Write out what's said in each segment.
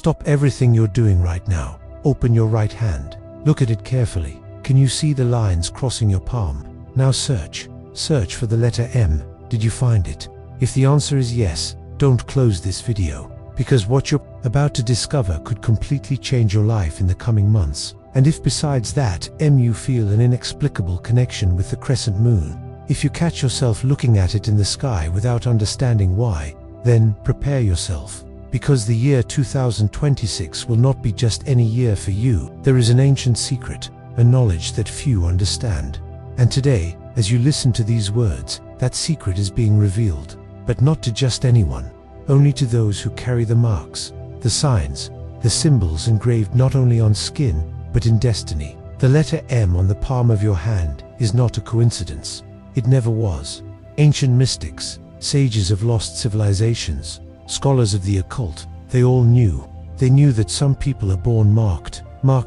Stop everything you're doing right now. Open your right hand. Look at it carefully. Can you see the lines crossing your palm? Now search. Search for the letter M. Did you find it? If the answer is yes, don't close this video, because what you're about to discover could completely change your life in the coming months. And if besides that you feel an inexplicable connection with the crescent moon, if you catch yourself looking at it in the sky without understanding why, then prepare yourself, because the year 2026 will not be just any year for you. There is an ancient secret, a knowledge that few understand. And today, as you listen to these words, that secret is being revealed, but not to just anyone, only to those who carry the marks, the signs, the symbols engraved not only on skin, but in destiny. The letter M on the palm of your hand is not a coincidence. It never was. Ancient mystics, sages of lost civilizations, scholars of the occult, they all knew. They knew that some people are born marked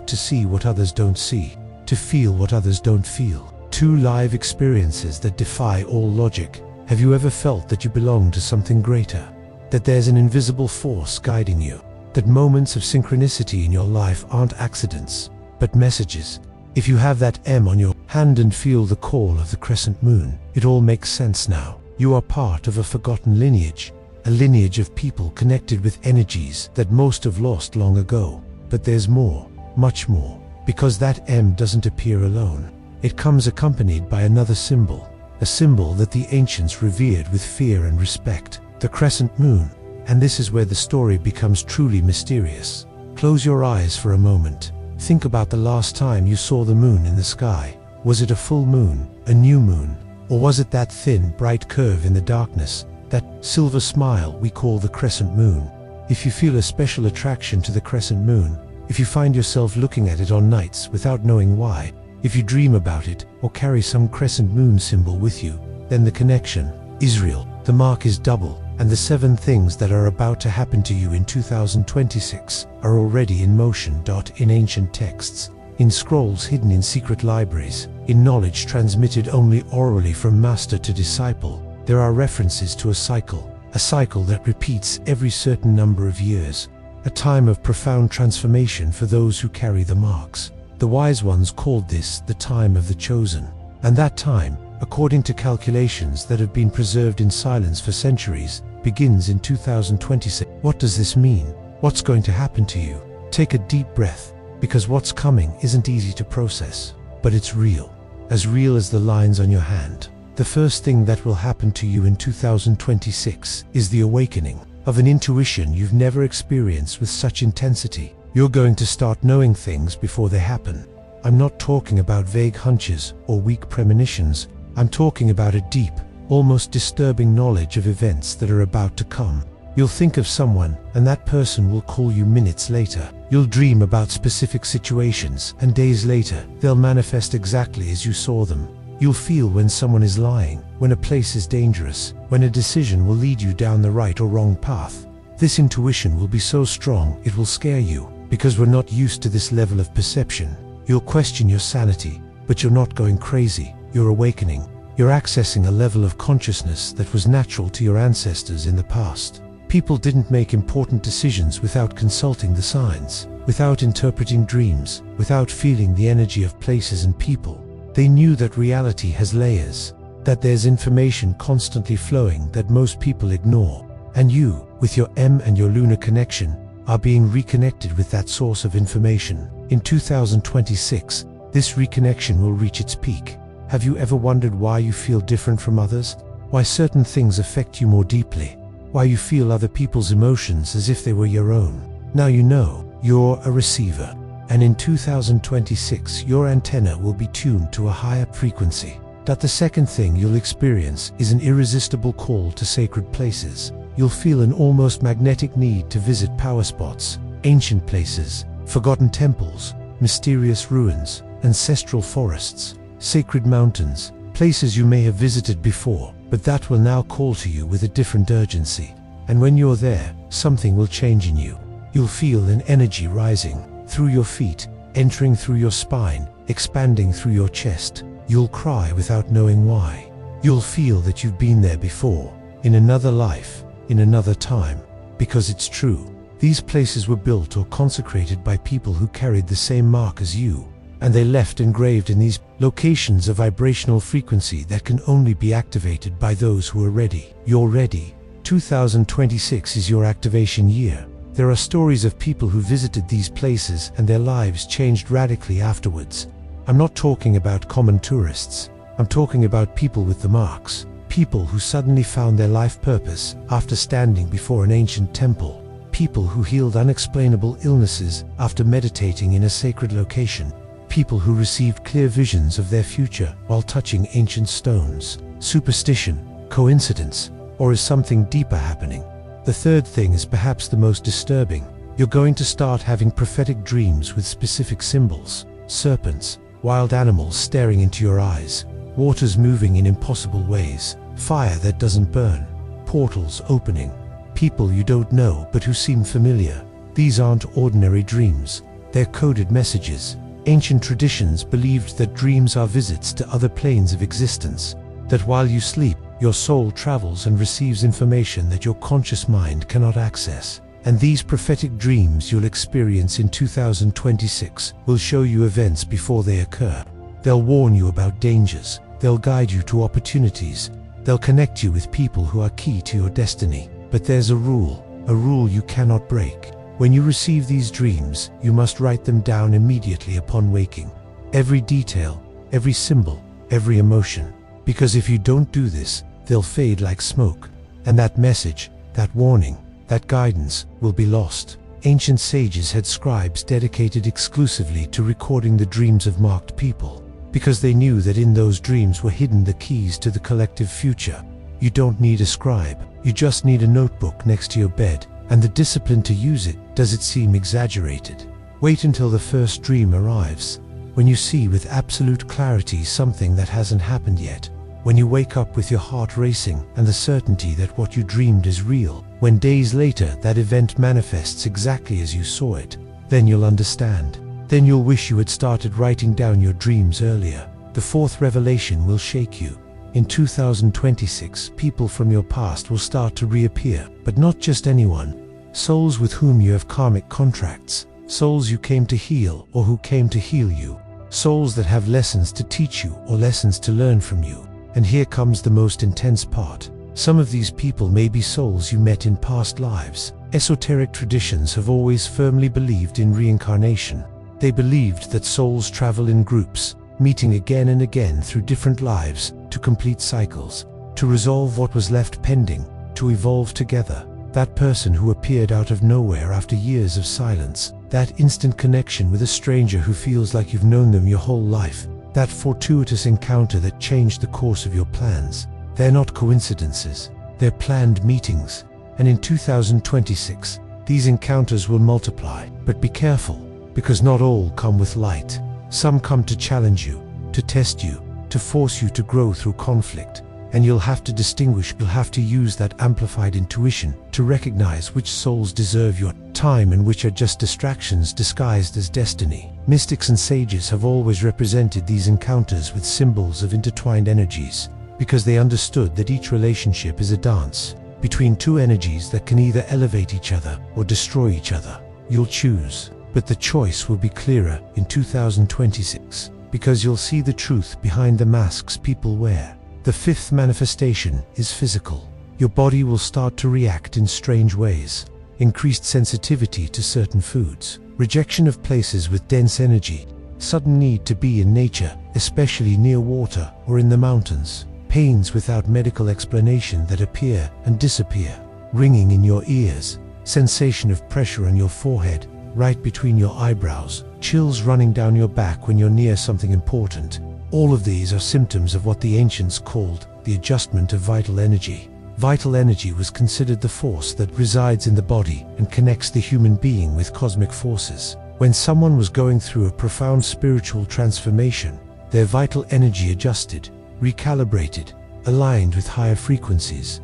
to see what others don't see, to feel what others don't feel. Two live experiences that defy all logic. Have you ever felt that you belong to something greater? That there's an invisible force guiding you? That moments of synchronicity in your life aren't accidents, but messages? If you have that M on your hand and feel the call of the crescent moon, it all makes sense now. You are part of a forgotten lineage, a lineage of people connected with energies that most have lost long ago. But there's more, much more, because that M doesn't appear alone. It comes accompanied by another symbol, a symbol that the ancients revered with fear and respect, the crescent moon. And this is where the story becomes truly mysterious. Close your eyes for a moment. Think about the last time you saw the moon in the sky. Was it a full moon, a new moon, or was it that thin, bright curve in the darkness, that silver smile we call the crescent moon? If you feel a special attraction to the crescent moon, if you find yourself looking at it on nights without knowing why, if you dream about it or carry some crescent moon symbol with you, then the connection is real. The mark is double, and the 7 things that are about to happen to you in 2026 are already in motion. In ancient texts, in scrolls hidden in secret libraries, in knowledge transmitted only orally from master to disciple, there are references to a cycle that repeats every certain number of years, a time of profound transformation for those who carry the marks. The wise ones called this the time of the chosen, and that time, according to calculations that have been preserved in silence for centuries, begins in 2026. What does this mean? What's going to happen to you? Take a deep breath, because what's coming isn't easy to process, but it's real as the lines on your hand. The first thing that will happen to you in 2026 is the awakening of an intuition you've never experienced with such intensity. You're going to start knowing things before they happen. I'm not talking about vague hunches or weak premonitions. I'm talking about a deep, almost disturbing knowledge of events that are about to come. You'll think of someone, and that person will call you minutes later. You'll dream about specific situations, and days later, they'll manifest exactly as you saw them. You'll feel when someone is lying, when a place is dangerous, when a decision will lead you down the right or wrong path. This intuition will be so strong it will scare you, because we're not used to this level of perception. You'll question your sanity, but you're not going crazy. You're awakening. You're accessing a level of consciousness that was natural to your ancestors in the past. People didn't make important decisions without consulting the signs, without interpreting dreams, without feeling the energy of places and people. They knew that reality has layers, that there's information constantly flowing that most people ignore. And you, with your M and your lunar connection, are being reconnected with that source of information. In 2026, this reconnection will reach its peak. Have you ever wondered why you feel different from others? Why certain things affect you more deeply? Why you feel other people's emotions as if they were your own? Now you know, you're a receiver. And in 2026, your antenna will be tuned to a higher frequency. The second thing you'll experience is an irresistible call to sacred places. You'll feel an almost magnetic need to visit power spots, ancient places, forgotten temples, mysterious ruins, ancestral forests, sacred mountains, places you may have visited before, but that will now call to you with a different urgency. And when you're there, something will change in you. You'll feel an energy rising through your feet, entering through your spine, expanding through your chest. You'll cry without knowing why. You'll feel that you've been there before, in another life, in another time, because it's true. These places were built or consecrated by people who carried the same mark as you, and they left engraved in these locations a vibrational frequency that can only be activated by those who are ready. You're ready. 2026 is your activation year. There are stories of people who visited these places and their lives changed radically afterwards. I'm not talking about common tourists. I'm talking about people with the marks. People who suddenly found their life purpose after standing before an ancient temple. People who healed unexplainable illnesses after meditating in a sacred location. People who received clear visions of their future while touching ancient stones. Superstition, coincidence, or is something deeper happening? The third thing is perhaps the most disturbing. You're going to start having prophetic dreams with specific symbols. Serpents, wild animals staring into your eyes, waters moving in impossible ways, fire that doesn't burn, portals opening, people you don't know but who seem familiar. These aren't ordinary dreams. They're coded messages. Ancient traditions believed that dreams are visits to other planes of existence, that while you sleep, your soul travels and receives information that your conscious mind cannot access. And these prophetic dreams you'll experience in 2026 will show you events before they occur. They'll warn you about dangers. They'll guide you to opportunities. They'll connect you with people who are key to your destiny. But there's a rule you cannot break. When you receive these dreams, you must write them down immediately upon waking. Every detail, every symbol, every emotion. Because if you don't do this, they'll fade like smoke. And that message, that warning, that guidance will be lost. Ancient sages had scribes dedicated exclusively to recording the dreams of marked people, because they knew that in those dreams were hidden the keys to the collective future. You don't need a scribe, you just need a notebook next to your bed, and the discipline to use it. Does it seem exaggerated? Wait until the first dream arrives, when you see with absolute clarity something that hasn't happened yet. When you wake up with your heart racing and the certainty that what you dreamed is real. When days later that event manifests exactly as you saw it, then you'll understand. Then you'll wish you had started writing down your dreams earlier. The fourth revelation will shake you. In 2026, people from your past will start to reappear, but not just anyone. Souls with whom you have karmic contracts. Souls you came to heal or who came to heal you. Souls that have lessons to teach you or lessons to learn from you. And here comes the most intense part. Some of these people may be souls you met in past lives. Esoteric traditions have always firmly believed in reincarnation. They believed that souls travel in groups, meeting again and again through different lives, to complete cycles, to resolve what was left pending, to evolve together. That person who appeared out of nowhere after years of silence, that instant connection with a stranger who feels like you've known them your whole life, that fortuitous encounter that changed the course of your plans. They're not coincidences, they're planned meetings. And in 2026, these encounters will multiply. But be careful, because not all come with light. Some come to challenge you, to test you, to force you to grow through conflict. And you'll have to distinguish, you'll have to use that amplified intuition to recognize which souls deserve your time and which are just distractions disguised as destiny. Mystics and sages have always represented these encounters with symbols of intertwined energies, because they understood that each relationship is a dance between two energies that can either elevate each other or destroy each other. You'll choose, but the choice will be clearer in 2026, because you'll see the truth behind the masks people wear. The fifth manifestation is physical. Your body will start to react in strange ways. Increased sensitivity to certain foods, rejection of places with dense energy, sudden need to be in nature, especially near water or in the mountains, pains without medical explanation that appear and disappear, ringing in your ears, sensation of pressure on your forehead, right between your eyebrows, chills running down your back when you're near something important. All of these are symptoms of what the ancients called the adjustment of vital energy. Vital energy was considered the force that resides in the body and connects the human being with cosmic forces. When someone was going through a profound spiritual transformation, their vital energy adjusted, recalibrated, aligned with higher frequencies.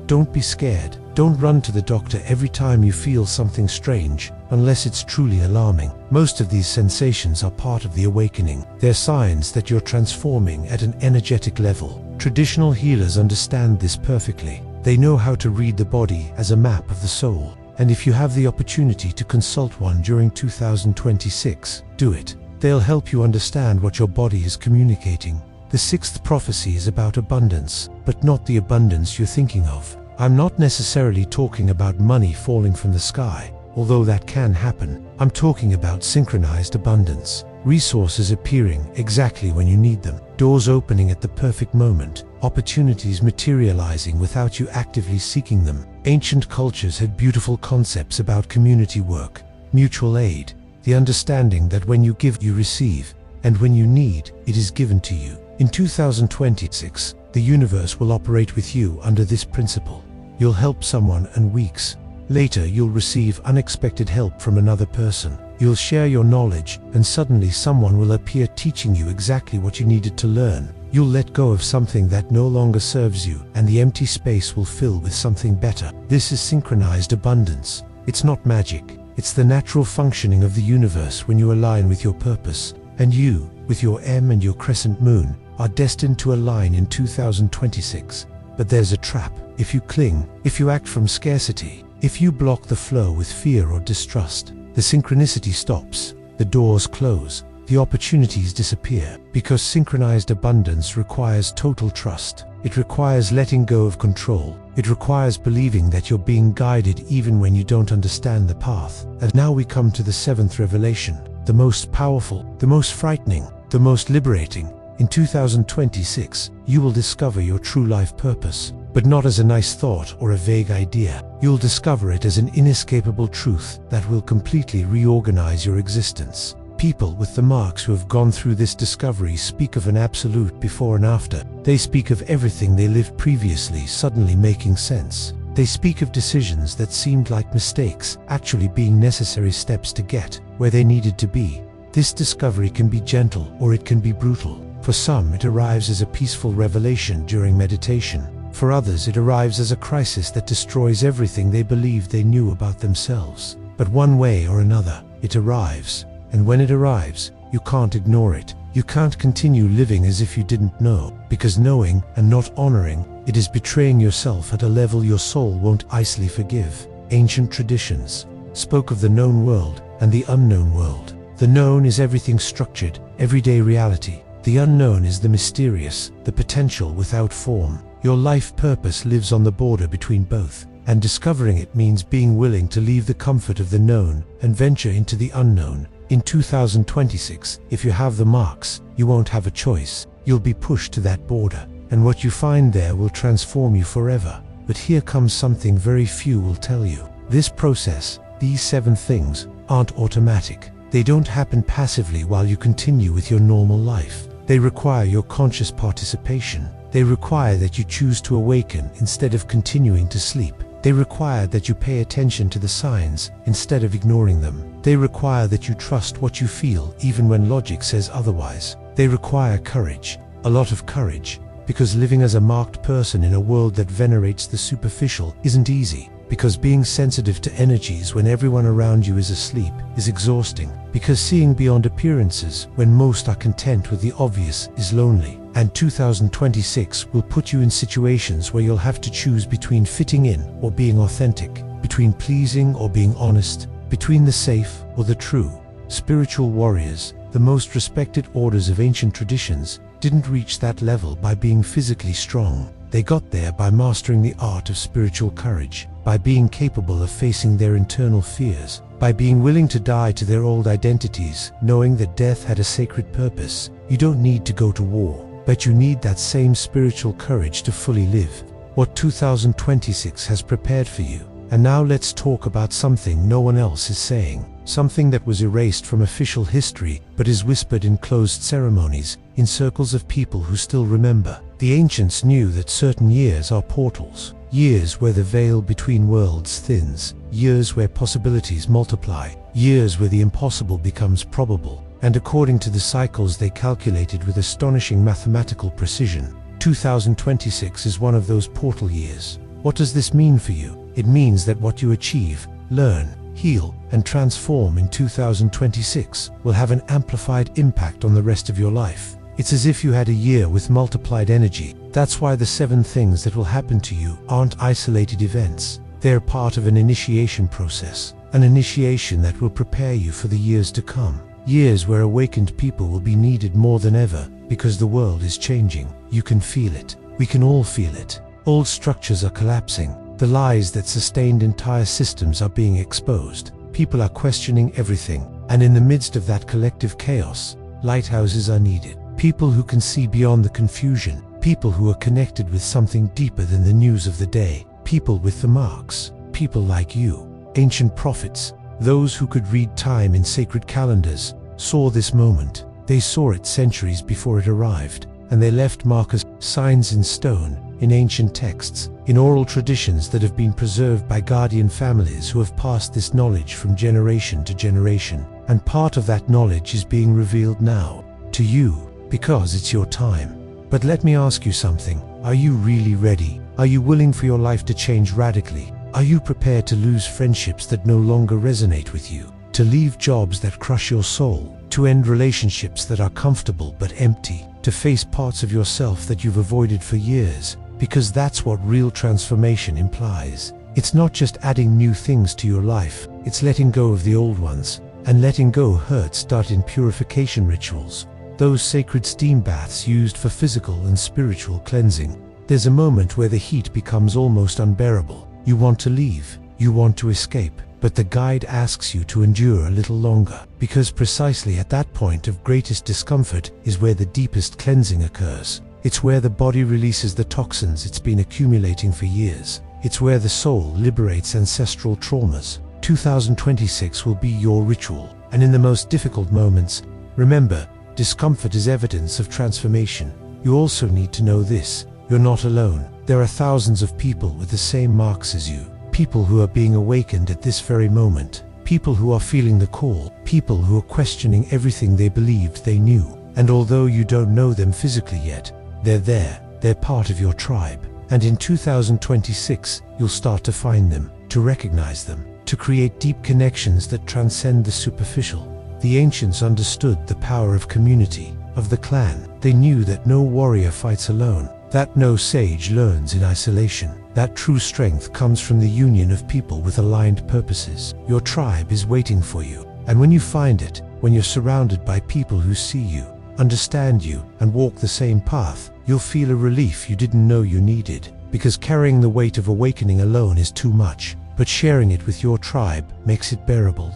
Don't be scared. Don't run to the doctor every time you feel something strange, unless it's truly alarming. Most of these sensations are part of the awakening. They're signs that you're transforming at an energetic level. Traditional healers understand this perfectly. They know how to read the body as a map of the soul, And if you have the opportunity to consult one during 2026, do it. They'll help you understand what your body is communicating. The sixth prophecy is about abundance, but not the abundance you're thinking of. I'm not necessarily talking about money falling from the sky, although that can happen. I'm talking about synchronized abundance. Resources appearing exactly when you need them. Doors opening at the perfect moment. Opportunities materializing without you actively seeking them. Ancient cultures had beautiful concepts about community work, mutual aid, the understanding that when you give, you receive, and when you need, it is given to you. In 2026, the universe will operate with you under this principle. You'll help someone and weeks later you'll receive unexpected help from another person. You'll share your knowledge and suddenly someone will appear teaching you exactly what you needed to learn. You'll let go of something that no longer serves you and the empty space will fill with something better. This is synchronized abundance. It's not magic. It's the natural functioning of the universe when you align with your purpose. And you, with your M and your crescent moon, are destined to align in 2026. But there's a trap. If you cling, if you act from scarcity, if you block the flow with fear or distrust, the synchronicity stops, the doors close, the opportunities disappear. Because synchronized abundance requires total trust. It requires letting go of control. It requires believing that you're being guided even when you don't understand the path. And now we come to the seventh revelation, the most powerful, the most frightening, the most liberating. In 2026, you will discover your true life purpose, but not as a nice thought or a vague idea. You'll discover it as an inescapable truth that will completely reorganize your existence. People with the marks who have gone through this discovery speak of an absolute before and after. They speak of everything they lived previously suddenly making sense. They speak of decisions that seemed like mistakes actually being necessary steps to get where they needed to be. This discovery can be gentle or it can be brutal. For some, it arrives as a peaceful revelation during meditation. For others, it arrives as a crisis that destroys everything they believed they knew about themselves. But one way or another, it arrives. And when it arrives, you can't ignore it. You can't continue living as if you didn't know, because knowing and not honoring it is betraying yourself at a level your soul won't easily forgive. Ancient traditions spoke of the known world and the unknown world. The known is everything structured, everyday reality. The unknown is the mysterious, the potential without form. Your life purpose lives on the border between both, and discovering it means being willing to leave the comfort of the known and venture into the unknown. In 2026, if you have the marks, you won't have a choice. You'll be pushed to that border, and what you find there will transform you forever. But here comes something very few will tell you. This process, these 7 things, aren't automatic. They don't happen passively while you continue with your normal life. They require your conscious participation. They require that you choose to awaken instead of continuing to sleep. They require that you pay attention to the signs instead of ignoring them. They require that you trust what you feel even when logic says otherwise. They require courage, a lot of courage, because living as a marked person in a world that venerates the superficial isn't easy. Because being sensitive to energies when everyone around you is asleep is exhausting. Because seeing beyond appearances when most are content with the obvious is lonely. And 2026 will put you in situations where you'll have to choose between fitting in or being authentic, between pleasing or being honest, between the safe or the true. Spiritual warriors, the most respected orders of ancient traditions, didn't reach that level by being physically strong. They got there by mastering the art of spiritual courage, by being capable of facing their internal fears, by being willing to die to their old identities, knowing that death had a sacred purpose. You don't need to go to war, but you need that same spiritual courage to fully live what 2026 has prepared for you. And now let's talk about something no one else is saying, something that was erased from official history but is whispered in closed ceremonies, in circles of people who still remember. The ancients knew that certain years are portals, years where the veil between worlds thins, years where possibilities multiply, years where the impossible becomes probable. And according to the cycles they calculated with astonishing mathematical precision, 2026 is one of those portal years. What does this mean for you? It means that what you achieve, learn, heal, and transform in 2026 will have an amplified impact on the rest of your life. It's as if you had a year with multiplied energy. That's why the 7 things that will happen to you aren't isolated events. They are part of an initiation process, an initiation that will prepare you for the years to come. Years where awakened people will be needed more than ever, because the world is changing. You can feel it. We can all feel it. Old structures are collapsing. The lies that sustained entire systems are being exposed. People are questioning everything. And in the midst of that collective chaos, lighthouses are needed. People who can see beyond the confusion. People who are connected with something deeper than the news of the day. People with the marks. People like you. Ancient prophets, those who could read time in sacred calendars, saw this moment. They saw it centuries before it arrived, and they left markers, signs in stone, in ancient texts, in oral traditions that have been preserved by guardian families who have passed this knowledge from generation to generation. And part of that knowledge is being revealed now, to you, because it's your time. But let me ask you something. Are you really ready? Are you willing for your life to change radically? Are you prepared to lose friendships that no longer resonate with you? To leave jobs that crush your soul? To end relationships that are comfortable but empty? To face parts of yourself that you've avoided for years? Because that's what real transformation implies. It's not just adding new things to your life, it's letting go of the old ones. And letting go hurts. Start in purification rituals. Those sacred steam baths used for physical and spiritual cleansing. There's a moment where the heat becomes almost unbearable. You want to leave, you want to escape, but the guide asks you to endure a little longer, because precisely at that point of greatest discomfort is where the deepest cleansing occurs. It's where the body releases the toxins it's been accumulating for years. It's where the soul liberates ancestral traumas. 2026 will be your ritual, and in the most difficult moments, remember, discomfort is evidence of transformation. You also need to know this: you're not alone. There are thousands of people with the same marks as you. People who are being awakened at this very moment. People who are feeling the call. People who are questioning everything they believed they knew. And although you don't know them physically yet, they're there. They're part of your tribe. And in 2026, you'll start to find them, to recognize them, to create deep connections that transcend the superficial. The ancients understood the power of community, of the clan. They knew that no warrior fights alone, that no sage learns in isolation, that true strength comes from the union of people with aligned purposes. Your tribe is waiting for you, and when you find it, when you're surrounded by people who see you, understand you, and walk the same path, you'll feel a relief you didn't know you needed, because carrying the weight of awakening alone is too much, but sharing it with your tribe makes it bearable.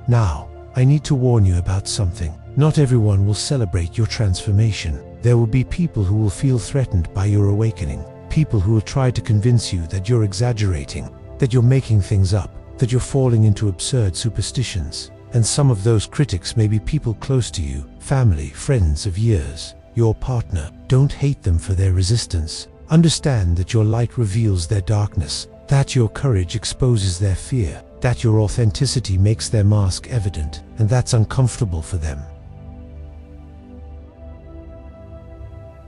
Now, I need to warn you about something. Not everyone will celebrate your transformation. There will be people who will feel threatened by your awakening. People who will try to convince you that you're exaggerating, that you're making things up, that you're falling into absurd superstitions. And some of those critics may be people close to you, family, friends of years, your partner. Don't hate them for their resistance. Understand that your light reveals their darkness, that your courage exposes their fear, that your authenticity makes their mask evident, and that's uncomfortable for them.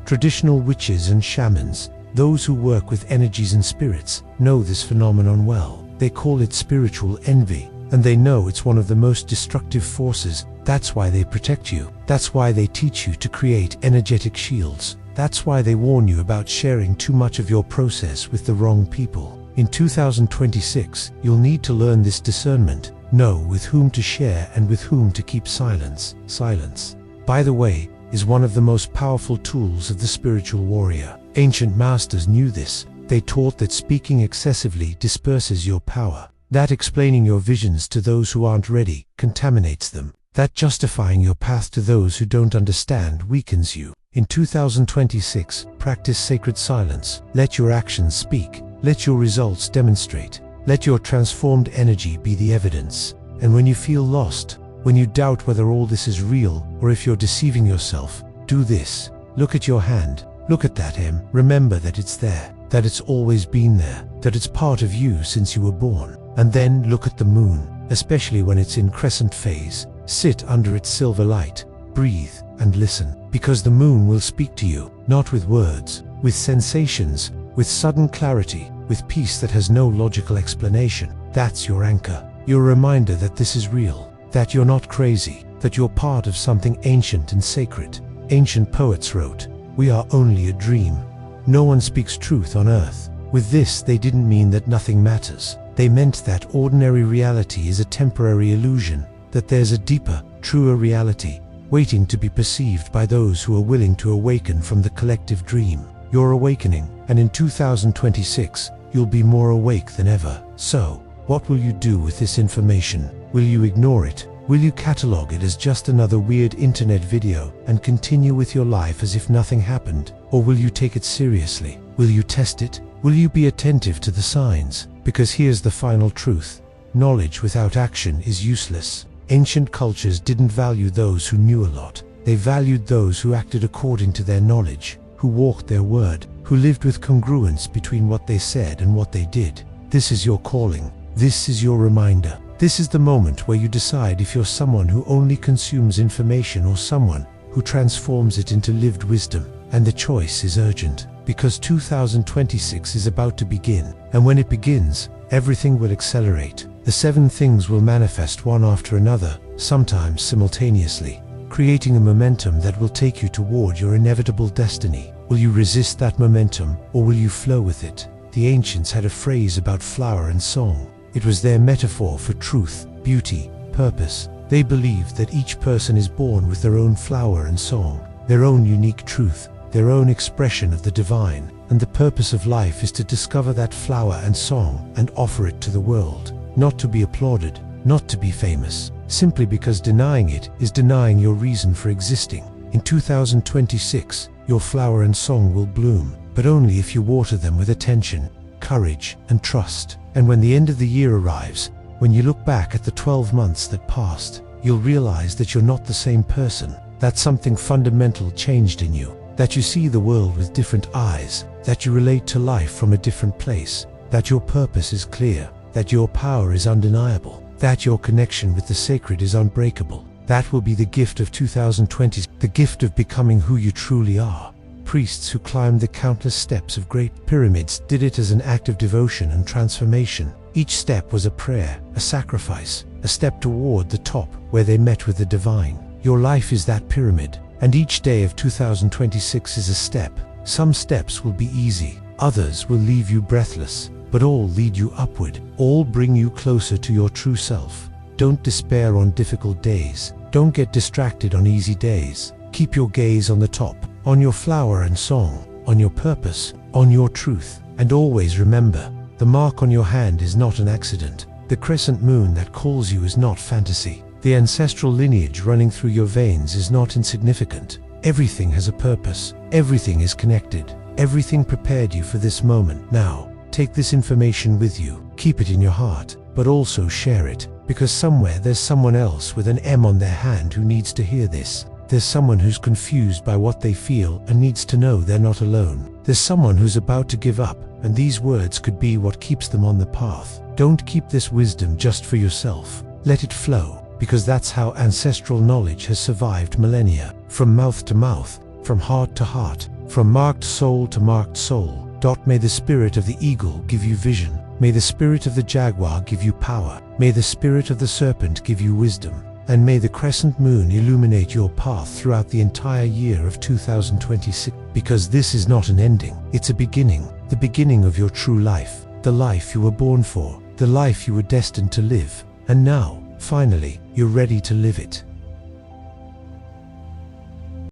Traditional witches and shamans, those who work with energies and spirits, know this phenomenon well. They call it spiritual envy, and they know it's one of the most destructive forces. That's why they protect you. That's why they teach you to create energetic shields. That's why they warn you about sharing too much of your process with the wrong people. In 2026, you'll need to learn this discernment. Know with whom to share and with whom to keep silence. Silence, by the way, is one of the most powerful tools of the spiritual warrior. Ancient masters knew this. They taught that speaking excessively disperses your power, that explaining your visions to those who aren't ready contaminates them, that justifying your path to those who don't understand weakens you. In 2026, practice sacred silence. Let your actions speak. Let your results demonstrate. Let your transformed energy be the evidence. And when you feel lost, when you doubt whether all this is real or if you're deceiving yourself, do this. Look at your hand. Look at that M. Remember that it's there, that it's always been there, that it's part of you since you were born. And then look at the moon, especially when it's in crescent phase. Sit under its silver light, breathe, and listen, because the moon will speak to you, not with words, with sensations, with sudden clarity, with peace that has no logical explanation. That's your anchor, your reminder that this is real, that you're not crazy, that you're part of something ancient and sacred. Ancient poets wrote, "We are only a dream." No one speaks truth on earth. With this, they didn't mean that nothing matters. They meant that ordinary reality is a temporary illusion, that there's a deeper, truer reality, waiting to be perceived by those who are willing to awaken from the collective dream. You're awakening, and in 2026, you'll be more awake than ever. So, what will you do with this information? Will you ignore it? Will you catalog it as just another weird internet video and continue with your life as if nothing happened? Or will you take it seriously? Will you test it? Will you be attentive to the signs? Because here's the final truth. Knowledge without action is useless. Ancient cultures didn't value those who knew a lot. They valued those who acted according to their knowledge, who walked their word, who lived with congruence between what they said and what they did. This is your calling. This is your reminder. This is the moment where you decide if you're someone who only consumes information or someone who transforms it into lived wisdom. And the choice is urgent, because 2026 is about to begin. And when it begins, everything will accelerate. The 7 things will manifest one after another, sometimes simultaneously, creating a momentum that will take you toward your inevitable destiny. Will you resist that momentum, or will you flow with it? The ancients had a phrase about flower and song. It was their metaphor for truth, beauty, purpose. They believed that each person is born with their own flower and song, their own unique truth, their own expression of the divine, and the purpose of life is to discover that flower and song and offer it to the world. Not to be applauded, not to be famous, simply because denying it is denying your reason for existing. In 2026, your flower and song will bloom, but only if you water them with attention, courage, and trust. And when the end of the year arrives, when you look back at the 12 months that passed, you'll realize that you're not the same person, that something fundamental changed in you, that you see the world with different eyes, that you relate to life from a different place, that your purpose is clear, that your power is undeniable, that your connection with the sacred is unbreakable. That will be the gift of 2020, the gift of becoming who you truly are. Priests who climbed the countless steps of great pyramids did it as an act of devotion and transformation. Each step was a prayer, a sacrifice, a step toward the top where they met with the divine. Your life is that pyramid, and each day of 2026 is a step. Some steps will be easy, others will leave you breathless, but all lead you upward, all bring you closer to your true self. Don't despair on difficult days. Don't get distracted on easy days. Keep your gaze on the top, on your flower and song, on your purpose, on your truth. And always remember, the mark on your hand is not an accident. The crescent moon that calls you is not fantasy. The ancestral lineage running through your veins is not insignificant. Everything has a purpose. Everything is connected. Everything prepared you for this moment. Now, take this information with you. Keep it in your heart, but also share it, because somewhere there's someone else with an M on their hand who needs to hear this. There's someone who's confused by what they feel and needs to know they're not alone. There's someone who's about to give up, and these words could be what keeps them on the path. Don't keep this wisdom just for yourself. Let it flow, because that's how ancestral knowledge has survived millennia. From mouth to mouth, from heart to heart, from marked soul to marked soul. May the spirit of the eagle give you vision. May the spirit of the jaguar give you power. May the spirit of the serpent give you wisdom. And may the crescent moon illuminate your path throughout the entire year of 2026. Because this is not an ending, it's a beginning. The beginning of your true life. The life you were born for. The life you were destined to live. And now, finally, you're ready to live it.